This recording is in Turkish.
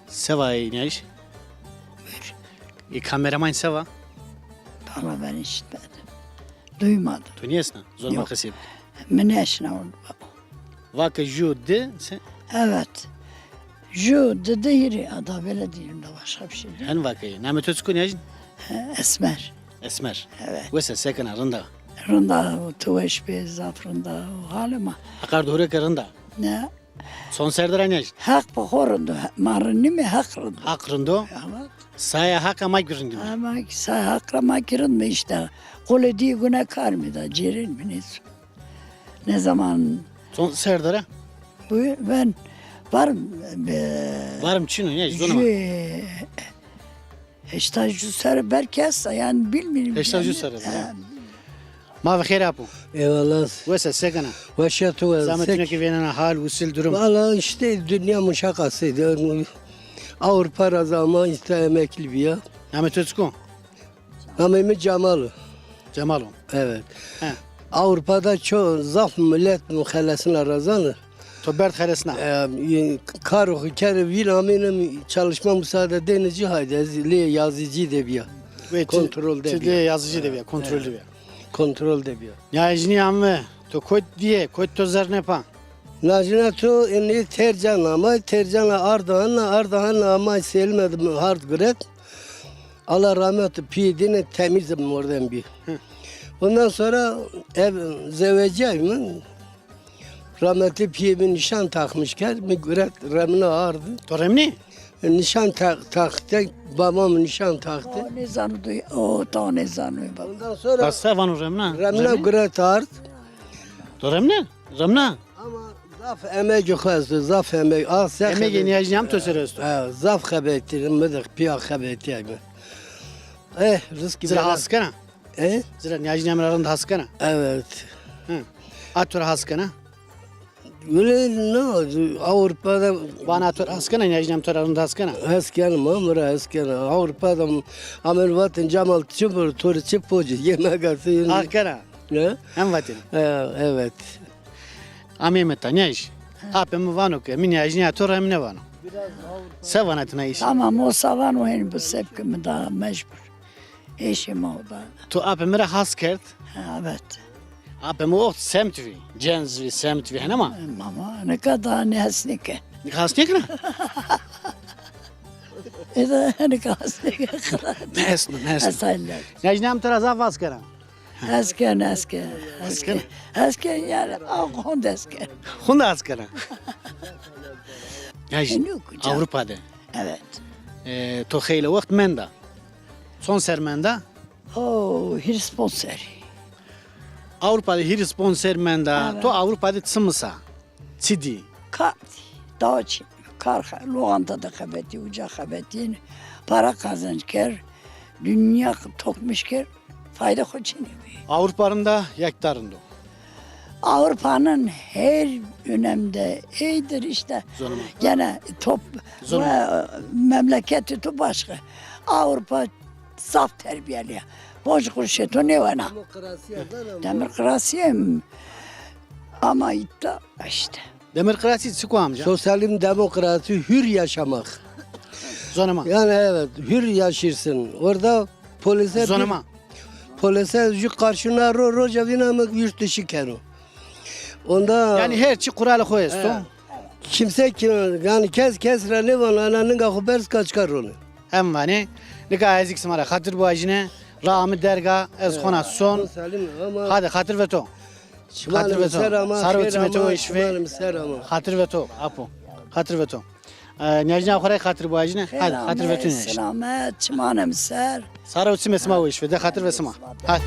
Seva neyiş? Kameraman seva. Valla ben işitmedim. Duymadım. Tu niyesna? Zorma Yok. kasip. Meneşne oldu. Vaka ju de sen Evet. Ju dedi yeri. Ada böyle değilim de başka bir şey değil. en vakayı. Namet özkü neyiş? Esmer. Esmer. Evet. Vese sekana rında. Rında o tuveş be zafrında o halima. Akar doğru karında. Ne? Son serdara neyiş? Hak bakırındı. Marını mı hak rındı? Hak rındo. Evet. Saya hak ama girindi. Ama say hakrama girin işte. Kol ediği güne kar mı da cirin mi ne? Ne zaman Son serdara. bu ben varım Varım çino neyiş? Zonama. işte şu sarı berkes yani bilmiyorum. Heşta şu sarı, Ma ve khir apu. Eyvallah. Vese sekana. Vaşatu Zahmetine ki venana hal usul durum. Valla işte dünya muşakasıydı. Avrupa razama işte emekli bir ya. Namet özkü. Amemi Cemalı. Cemalum. Evet. He. Avrupa'da çok zaf millet muhallesine razanı. Tobert kharesna. Karu hikâre vilaminin çalışma müsaade denici haydi. Yazıcı de bir ya. Ve Kontrol de Çide bir. yazıcı de bir. Kontrol de bir. Kontrol de bir ya. Nyajni amme. To koyt diye. Koyt to zarnepa. Najina to inni tercan ama tercana Ardahan'la ama selmedim hard gret. Allah rahmet pidini temizim oradan bir. Ondan sonra ev zeveceğimin rahmetli piyemin nişan takmışken migret remine ağırdı. To remni? Nişan taktı, babam nişan taktı. O ne zanı duy, o da ne zanı bak. Ondan sonra Basta vanu remna. remine gret ağırdı. To remne? Remna. Ama zaf emek yukarısı, zaf emek. Emege nyajni am to seresto. Zaf xebeti, mıdık piyak xebeti yani. Rızkı Zira haskana. Eh? Zira nyajni am aranda haskana. Evet. Atur haskana. Öyle ne oldu? Avrupa'da Bana atur haskana nyajni am to aranda haskana. esken mamura esken Avrupa'da Amerika'nın Cemal Çubur turu çıpıcı yemek atıyor. Haskana. Ne? Hem vatin. Evet. Amemeta nyaj. Apem vanu ke. Min nyajni atur remne vanu. Sevanatına iş. Tamam o savan o henüz bu sevkimi daha mecbur. Eşim o da. To apem re haskert. Evet. Apem o semtvi. Cenzvi semtvi ama. Ama ne kadar ne hasnike. Hasnik ne? Ne kadar hasnike. Nesno. Eserler. Nyajni am to azaf haskana. Esken. Esken. Esken yani Avrupa esken. Hunda haskana. Nyaj. Yok canım. Avrupa'da. Evet. To xeyle vakt menda. Son sermenda. O sponsor. Avrupa'da hir sponsor menda. Evet. To Avrupa'da tsımısa. Çidi. Kart. Dağçı. Kar. Loğanta da kabeti. Uca kabeti. Para kazançker. Dünya tokmuşker. Fayda koçini. Avrupa'nın da yaktarında. Avrupa'nın her önemde iyidir işte. Zorunlu. Gene top Zorunlu. ve memleketi tu başka. Avrupa saf terbiyeli. Boş kurşetu ne var? Demokrasiye mi? Ama işte. Demokrasi çıkı amca. Sosyalizm demokrasi hür yaşamak. Zonama. Yani evet hür yaşarsın. Orada polise Zonama. polise karşına roca binamak yurt dışı kero. Onda Yani her çi kuralı koyuyorsun. Evet. kimse ki yani kes relevan ananın haber kaçkar onu. Hem vani. Nika ezik smara. Hatır bu ajine. Rami derga. Ez khona son. Sosyalizm ama Hadi hatır ve to. çimanım Hatır ve to. serama, Sarı xeyr uçime to ama, iş ve. çimanım serama. Hatır ve to. Apo. Hatır ve to. Nyajna khore hatır bu ajine. Hadi hatır ve to ne iş. Selamet, çimanem ser. Sarı uçime sma o iş ve de hatır ve sma. Hadi.